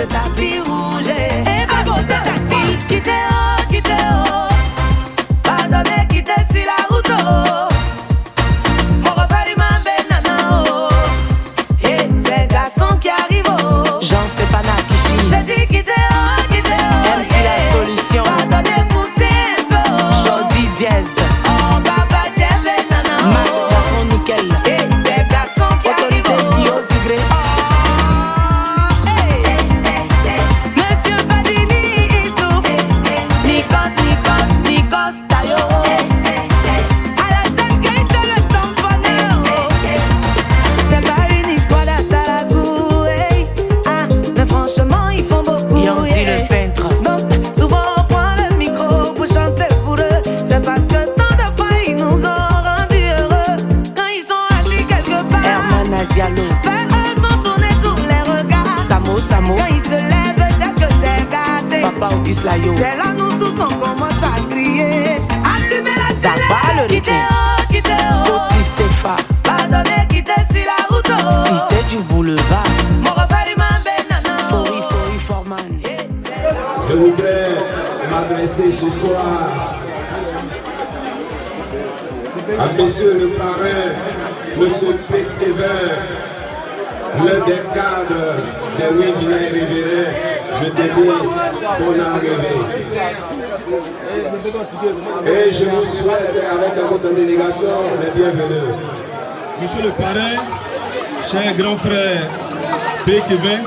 de tapis rouge et va voter tactile. Quittez oh, pardonnez, quittez sur la route oh. Mon refait ma banana oh. Et ces garçons qui arrivent oh. Jean-Stéphane Akichi. J'ai dit quittez oh, MC La Solution. pardonnez, poussez un peu oh. Jody Diaz. Oh papa Diaz et nana oh. Max Garçon Nickel. Et ces garçons qui arrivent Autorité oh. Guillaume Sigré. Monsieur Badini, il souffre. Nikos, Tayo. Alassane Keita, le tamponneur. C'est pas une histoire d'Atalagou, hey. Ah, mais franchement, ils font beaucoup. Yancy yeah. le peintre. Donc, souvent on prend le micro pour chanter pour eux. C'est parce que tant de fois ils nous ont rendus heureux. Quand ils sont assis quelque part, Herman Azialo. vers eux sont tournés tous les regards. Samo. Quand ils se lèvent, c'est que c'est gâté. Papa Auguste Layo. C'est là nous tous on commence à crier. Allumez la Ça télé. va, le Quittez rythme. oh, quittez oh. Scotty Sefa. Pardonnez, quittez sur la route oh. Si c'est du boulevard. Mon refait ma banana oh. Fori Forman. Je voudrais m'adresser ce soir à monsieur le parrain, monsieur Pétévin, l'un des cadres des 8 villages riverains. Je te dis ton arrivée. Et je vous souhaite, avec votre délégation, les bienvenus. Monsieur le parrain, cher grand frère Pétévin,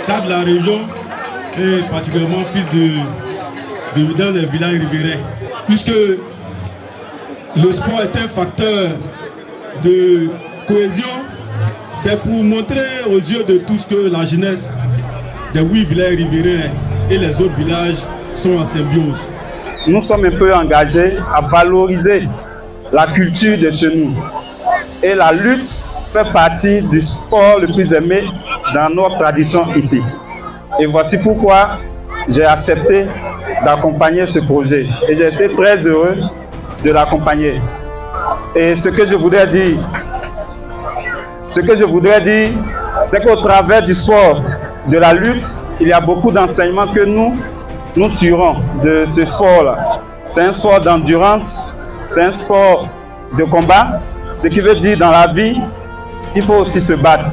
cadre de la région et particulièrement fils dans les villages riverains. Puisque le sport est un facteur de cohésion, c'est pour montrer aux yeux de tous que la jeunesse des 8 villages riverains et les autres villages sont en symbiose. Nous sommes un peu engagés à valoriser la culture de chez nous. Et la lutte fait partie du sport le plus aimé dans notre tradition ici. Et voici pourquoi j'ai accepté d'accompagner ce projet. Et j'ai été très heureux de l'accompagner. Et ce que je voudrais dire, c'est qu'au travers du sport, de la lutte, il y a beaucoup d'enseignements que nous tirons de ce sport-là. C'est un sport d'endurance, c'est un sport de combat, ce qui veut dire dans la vie, il faut aussi se battre.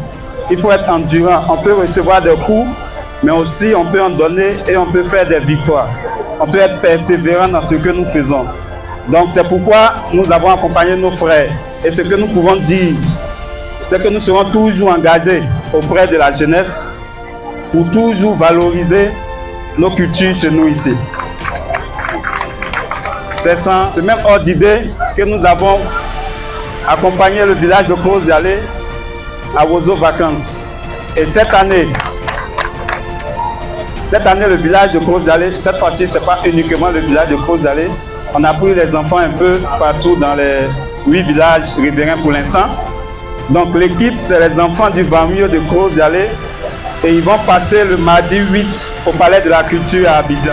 Il faut être endurant. On peut recevoir des coups, mais aussi on peut en donner et on peut faire des victoires. On peut être persévérant dans ce que nous faisons. Donc c'est pourquoi nous avons accompagné nos frères. Et ce que nous pouvons dire, c'est que nous serons toujours engagés auprès de la jeunesse pour toujours valoriser nos cultures chez nous ici. C'est sans ce même ordre d'idée que nous avons accompagné le village de Crozalé à Ozo Vacances. Et cette année, le village de Crozalé, cette fois-ci, ce n'est pas uniquement le village de Crozalé. On a pris les enfants un peu partout dans les 8 villages riverains pour l'instant. Donc l'équipe, c'est les enfants du Bamio de Crozalé. Et ils vont passer le mardi 8 au Palais de la Culture à Abidjan.